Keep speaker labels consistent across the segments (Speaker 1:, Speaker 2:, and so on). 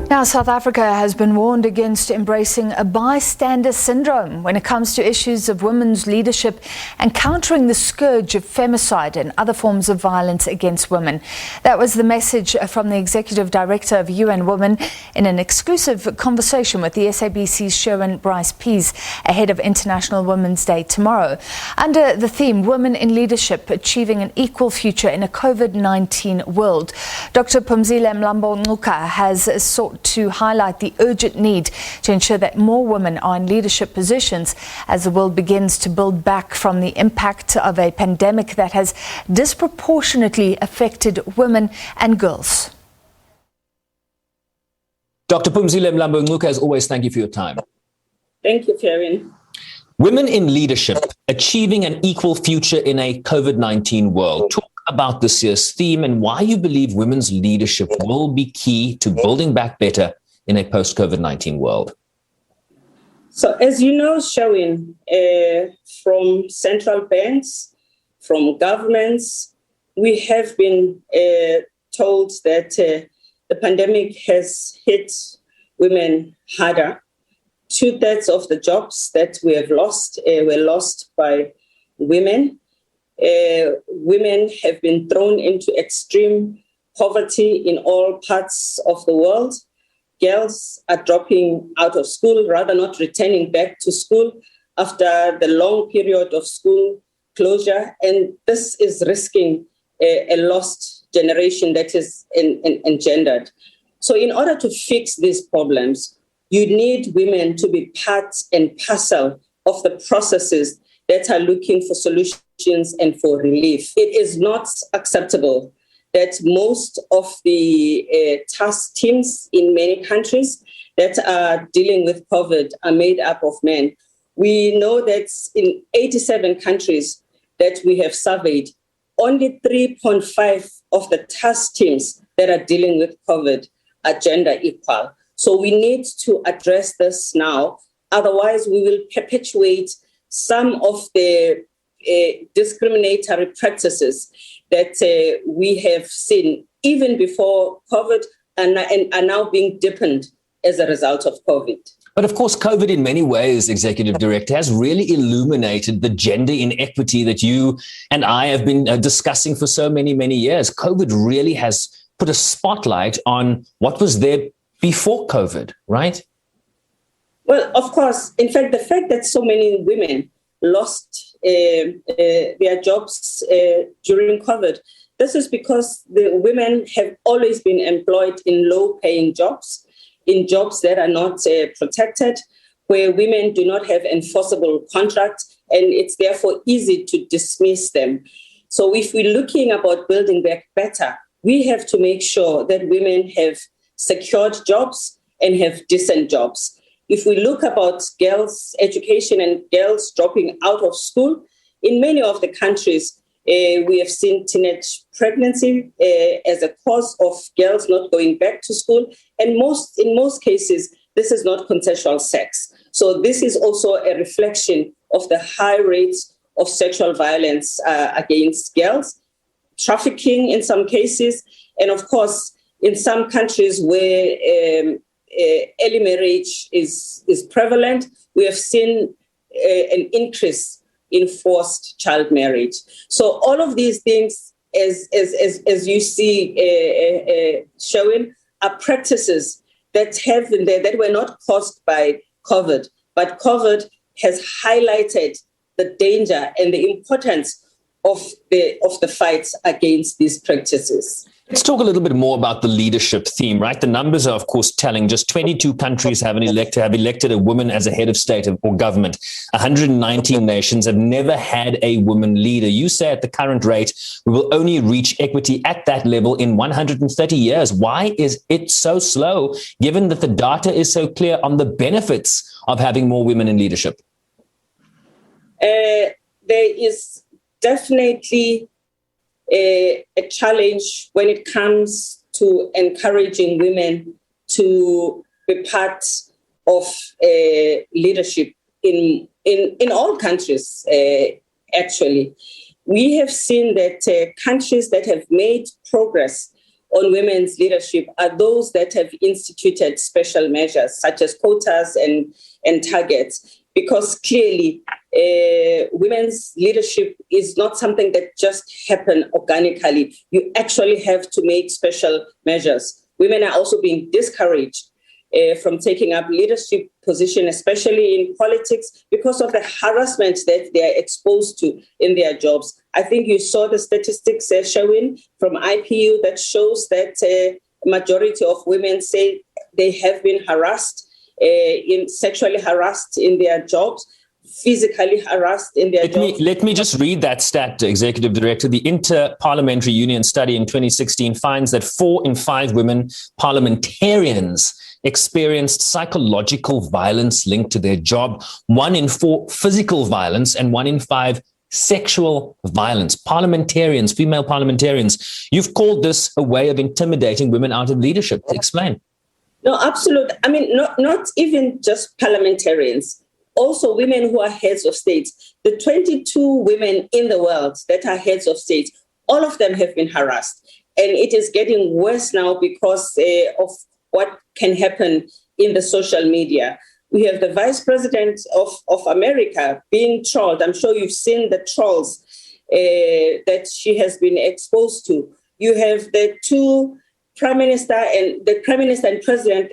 Speaker 1: Now, South Africa has been warned against embracing a bystander syndrome when it comes to issues of women's leadership and countering the scourge of femicide and other forms of violence against women. That was the message from the Executive Director of UNWOMEN in an exclusive conversation with the SABC's Sherwin Bryce-Pease ahead of International Women's Day tomorrow. Under the theme, Women in Leadership, Achieving an Equal Future in a COVID-19 World, Dr. Phumzile Mlambo-Ngucka has sought to highlight the urgent need to ensure that more women are in leadership positions as the world begins to build back from the impact of a pandemic that has disproportionately affected women and girls.
Speaker 2: Dr. Phumzile Mlambo-Ngucka, as always, thank you for your time.
Speaker 3: Thank you, Sherwin.
Speaker 2: Women in leadership, achieving an equal future in a COVID-19 world. Talk about this year's theme and why you believe women's leadership will be key to building back better in a post-COVID-19 world.
Speaker 3: So as you know, Sherwin, from central banks, from governments, we have been told that the pandemic has hit women harder. 2/3 of the jobs that we have lost were lost by women. Women have been thrown into extreme poverty in all parts of the world. Girls are dropping out of school, rather not returning back to school after the long period of school closure. And this is risking a lost generation that is engendered. So in order to fix these problems, you need women to be part and parcel of the processes that are looking for solutions and for relief. It is not acceptable that most of the task teams in many countries that are dealing with COVID are made up of men. We know that in 87 countries that we have surveyed, only 3.5 of the task teams that are dealing with COVID are gender equal. So we need to address this now. Otherwise, we will perpetuate some of the discriminatory practices that we have seen even before COVID and are now being deepened as a result of COVID.
Speaker 2: But of course, COVID in many ways, Executive Director, has really illuminated the gender inequity that you and I have been discussing for so many, many years. COVID really has put a spotlight on what was there before COVID, right?
Speaker 3: Well, of course. In fact, the fact that so many women lost their jobs during COVID, this is because the women have always been employed in low-paying jobs, in jobs that are not protected, where women do not have enforceable contracts, and it's therefore easy to dismiss them. So if we're looking about building back better, we have to make sure that women have secured jobs and have decent jobs. If we look about girls' education and girls dropping out of school, in many of the countries, we have seen teenage pregnancy as a cause of girls not going back to school. And in most cases, this is not consensual sex. So this is also a reflection of the high rates of sexual violence against girls, trafficking in some cases, and of course, in some countries where early marriage is prevalent, we have seen an increase in forced child marriage. So all of these things, as you see showing, are practices that have been there that were not caused by COVID, but COVID has highlighted the danger and the importance of the fight against these practices.
Speaker 2: Let's talk a little bit more about the leadership theme, right? The numbers are, of course, telling. Just 22 countries have elected a woman as a head of state or government. 119 nations have never had a woman leader. You say at the current rate, we will only reach equity at that level in 130 years. Why is it so slow, given that the data is so clear on the benefits of having more women in leadership?
Speaker 3: There is definitely a challenge when it comes to encouraging women to be part of leadership in all countries, actually. We have seen that countries that have made progress on women's leadership are those that have instituted special measures such as quotas and targets, because clearly women's leadership is not something that just happens organically. You actually have to make special measures. Women are also being discouraged from taking up leadership position, especially in politics, because of the harassment that they are exposed to in their jobs. I think you saw the statistics, Sherwin, from IPU that shows that a majority of women say they have been harassed, sexually harassed in their jobs, physically harassed in their jobs.
Speaker 2: Let me just read that stat, Executive Director. The Inter-Parliamentary Union study in 2016 finds that 4 in 5 women parliamentarians experienced psychological violence linked to their job, 1 in 4 physical violence, and 1 in 5 sexual violence. Parliamentarians, female parliamentarians, you've called this a way of intimidating women out of leadership. Explain.
Speaker 3: No, absolutely. I mean, not even just parliamentarians, also women who are heads of state. The 22 women in the world that are heads of state, all of them have been harassed. And it is getting worse now because of what can happen in the social media. We have the Vice President of America being trolled. I'm sure you've seen the trolls that she has been exposed to. You have the two Prime Minister and President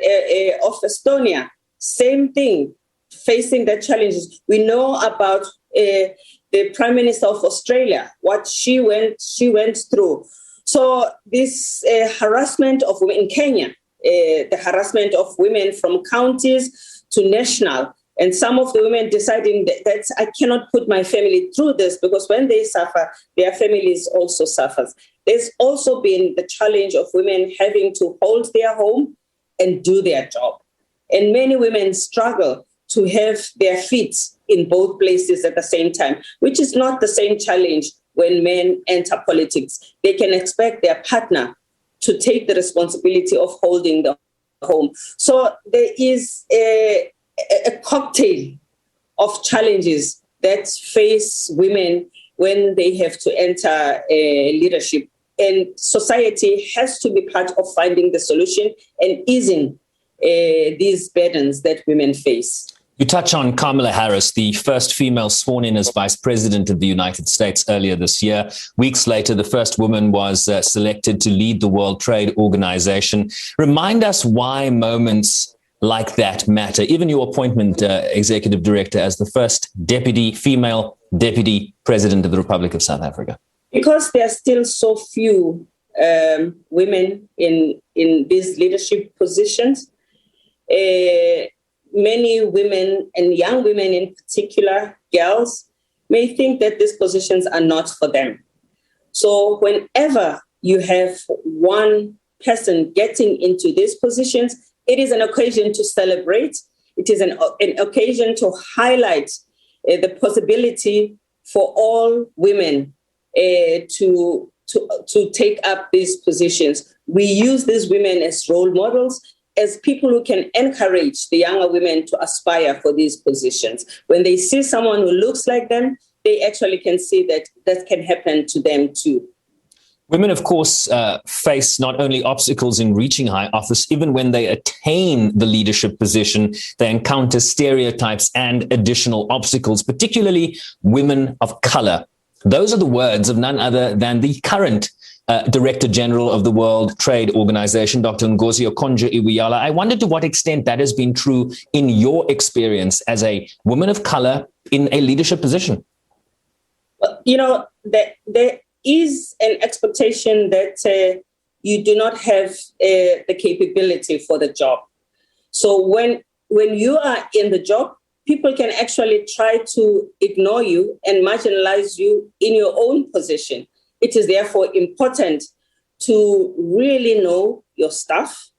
Speaker 3: of Estonia, same thing, facing the challenges. We know about the Prime Minister of Australia, what she went through. So this harassment of women in Kenya, the harassment of women from counties to national, and some of the women deciding that I cannot put my family through this because when they suffer, their families also suffer. There's also been the challenge of women having to hold their home and do their job. And many women struggle to have their feet in both places at the same time, which is not the same challenge when men enter politics. They can expect their partner to take the responsibility of holding the home. So there is a cocktail of challenges that face women when they have to enter leadership. And society has to be part of finding the solution and easing these burdens that women face.
Speaker 2: You touch on Kamala Harris, the first female sworn in as Vice President of the United States earlier this year. Weeks later, the first woman was selected to lead the World Trade Organization. Remind us why moments like that matter. Even your appointment, Executive Director, as the first female deputy president of the Republic of South Africa. Because
Speaker 3: there are still so few women in these leadership positions. Many women and young women in particular, girls, may think that these positions are not for them. So whenever you have one person getting into these positions, it is an occasion to celebrate. It is an occasion to highlight the possibility for all women to take up these positions. We use these women as role models, as people who can encourage the younger women to aspire for these positions. When they see someone who looks like them, they actually can see that can happen to them too.
Speaker 2: Women, of course, face not only obstacles in reaching high office, even when they attain the leadership position, they encounter stereotypes and additional obstacles, particularly women of color. Those are the words of none other than the current Director General of the World Trade Organization, Dr. Ngozi Okonjo-Iweala. I wonder to what extent that has been true in your experience as a woman of color in a leadership position.
Speaker 3: You know, there is an expectation that you do not have the capability for the job. So when you are in the job, people can actually try to ignore you and marginalize you in your own position. It is therefore important to really know your stuff,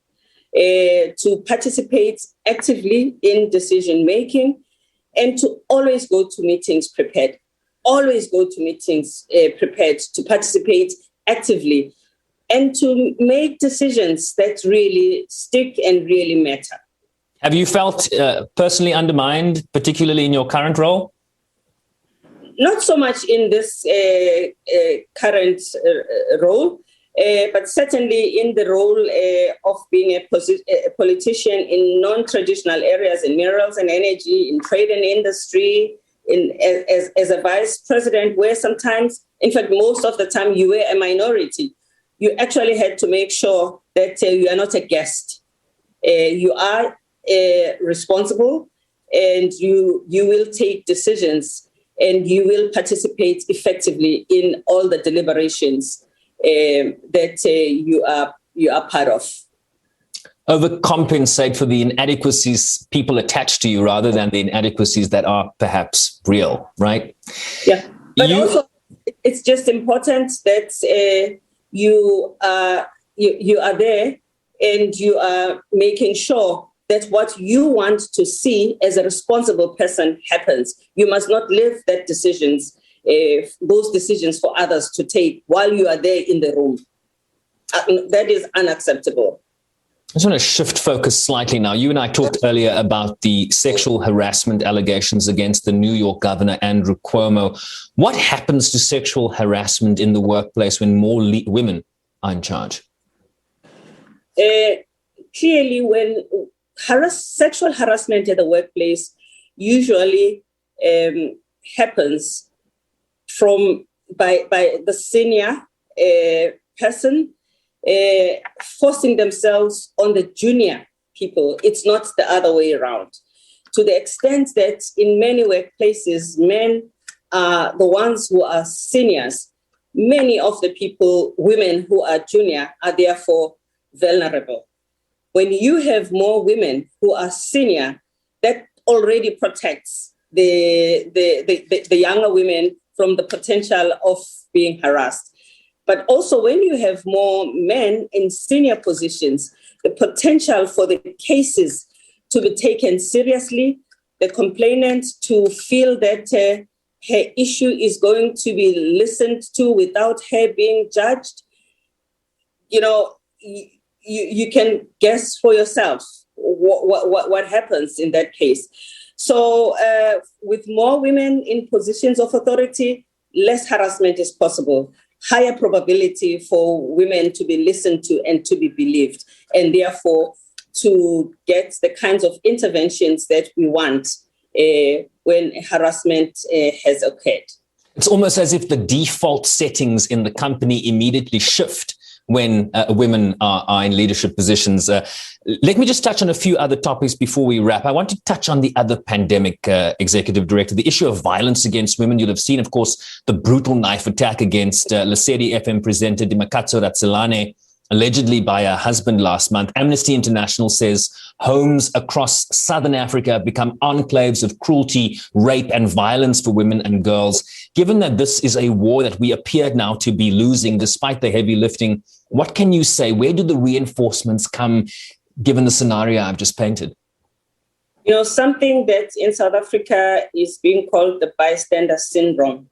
Speaker 3: to participate actively in decision-making, and to always go to meetings prepared. Always go to meetings prepared to participate actively and to make decisions that really stick and really matter.
Speaker 2: Have you felt personally undermined, particularly in your current role?
Speaker 3: Not so much in this current role. But certainly in the role of being a politician in non-traditional areas, in minerals and energy, in trade and industry, as a vice president, where sometimes, in fact, most of the time you were a minority, you actually had to make sure that you are not a guest. You are responsible, and you will take decisions, and you will participate effectively in all the deliberations that you are part of.
Speaker 2: Overcompensate for the inadequacies people attach to you rather than the inadequacies that are perhaps real, right?
Speaker 3: Yeah, but also it's just important that you are there and you are making sure that what you want to see as a responsible person happens. You must not leave those decisions for others to take while you are there in the room. That is unacceptable.
Speaker 2: I just want to shift focus slightly now. You and I talked earlier about the sexual harassment allegations against the New York governor, Andrew Cuomo. What happens to sexual harassment in the workplace when more women are in charge?
Speaker 3: Clearly, when sexual harassment at the workplace usually happens by the senior person forcing themselves on the junior people. It's not the other way around. To the extent that in many workplaces, men are the ones who are seniors, many of the women who are junior, are therefore vulnerable. When you have more women who are senior, that already protects the younger women from the potential of being harassed. But also when you have more men in senior positions, the potential for the cases to be taken seriously, the complainant to feel that her issue is going to be listened to without her being judged, you can guess for yourself what happens in that case. So with more women in positions of authority, less harassment is possible. Higher probability for women to be listened to and to be believed, and therefore to get the kinds of interventions that we want when harassment has occurred.
Speaker 2: It's almost as if the default settings in the company immediately shift when women are in leadership positions. Let me just touch on a few other topics before we wrap. I want to touch on the other pandemic, Executive Director, the issue of violence against women. You'll have seen, of course, the brutal knife attack against Lesedi FM presenter Dimakatso Ratsilane, allegedly by her husband last month. Amnesty International says homes across Southern Africa have become enclaves of cruelty, rape, and violence for women and girls. Given that this is a war that we appear now to be losing, despite the heavy lifting, what can you say? Where do the reinforcements come, given the scenario I've just painted?
Speaker 3: Something that in South Africa is being called the bystander syndrome.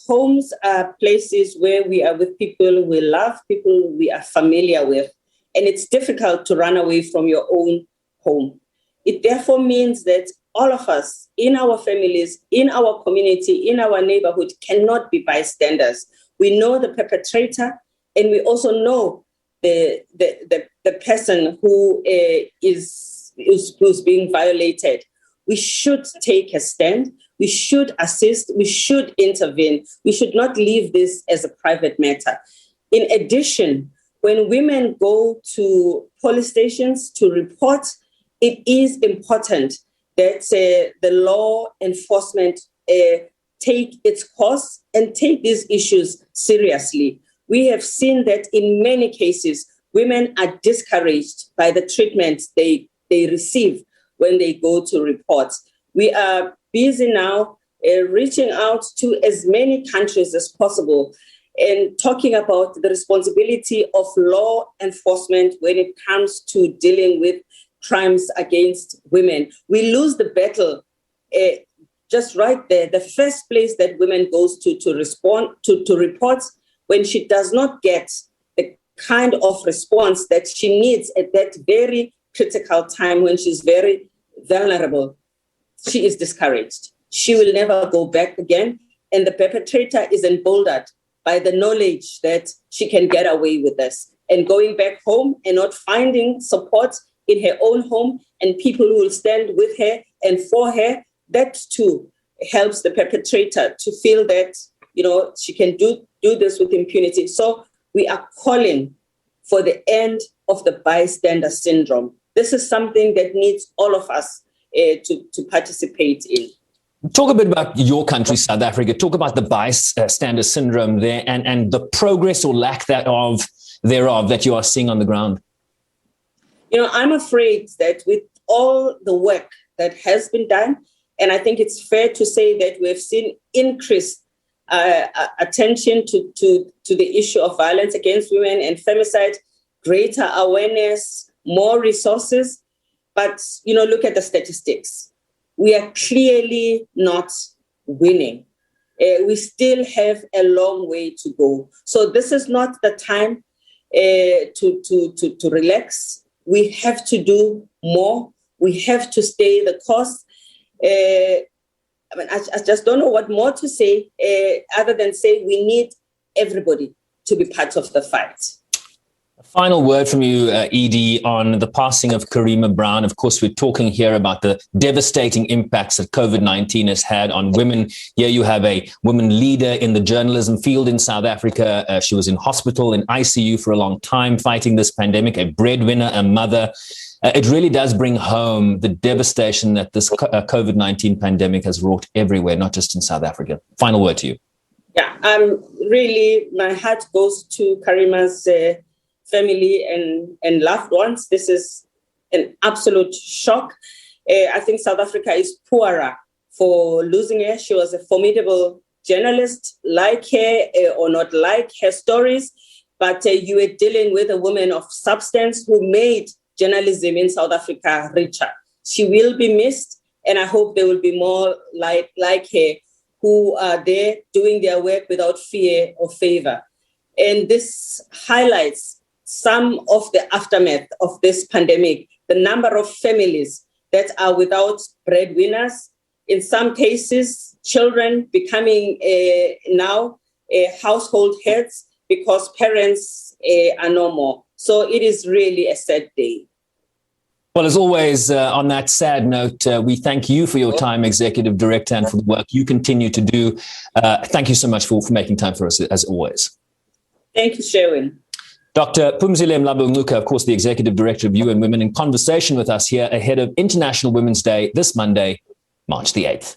Speaker 3: Homes are places where we are with people we love, people we are familiar with, and it's difficult to run away from your own home. It therefore means that all of us in our families, in our community, in our neighborhood cannot be bystanders. We know the perpetrator, and we also know the person who is being violated. We should take a stand. We should assist. We should intervene. We should not leave this as a private matter. In addition, when women go to police stations to report, it is important that the law enforcement take its course and take these issues seriously. We have seen that in many cases, women are discouraged by the treatment they receive when they go to report. We are busy now reaching out to as many countries as possible and talking about the responsibility of law enforcement when it comes to dealing with crimes against women. We lose the battle just right there. The first place that women goes to respond to reports when she does not get the kind of response that she needs at that very critical time when she's very vulnerable, she is discouraged. She will never go back again, and the perpetrator is emboldened by the knowledge that she can get away with this, and going back home and not finding support in her own home and people who will stand with her and for her, that too helps the perpetrator to feel that, she can do this with impunity. So we are calling for the end of the bystander syndrome. This is something that needs all of us to participate in.
Speaker 2: Talk a bit about your country, South Africa. Talk about the bystander syndrome there and the progress or lack thereof that you are seeing on the ground.
Speaker 3: I'm afraid that with all the work that has been done, and I think it's fair to say that we've seen increased attention to the issue of violence against women and femicide, greater awareness, more resources. But, look at the statistics. We are clearly not winning. We still have a long way to go. So this is not the time to relax. We have to do more. We have to stay the course. I just don't know what more to say other than say we need everybody to be part of the fight.
Speaker 2: A final word from you, Edie, on the passing of Karima Brown. Of course, we're talking here about the devastating impacts that COVID-19 has had on women. Here you have a woman leader in the journalism field in South Africa. She was in hospital, in ICU for a long time, fighting this pandemic, a breadwinner, a mother. It really does bring home the devastation that this COVID-19 pandemic has wrought everywhere, not just in South Africa. Final word to you.
Speaker 3: Yeah, really, my heart goes to Karima's family and loved ones. This is an absolute shock. I think South Africa is poorer for losing her. She was a formidable journalist, like her or not like her stories, but you were dealing with a woman of substance who made journalism in South Africa richer. She will be missed, and I hope there will be more like her who are there doing their work without fear or favor. And this highlights some of the aftermath of this pandemic, the number of families that are without breadwinners, in some cases, children becoming now household heads because parents are no more. So it is really a sad day.
Speaker 2: Well, as always, on that sad note, we thank you for your time, Executive Director, and for the work you continue to do. Thank you so much for making time for us, as always.
Speaker 3: Thank you, Sherwin.
Speaker 2: Dr. Phumzile Mlambo-Ngucka, of course, the Executive Director of UNWOMEN, in conversation with us here ahead of International Women's Day this Monday, March the 8th.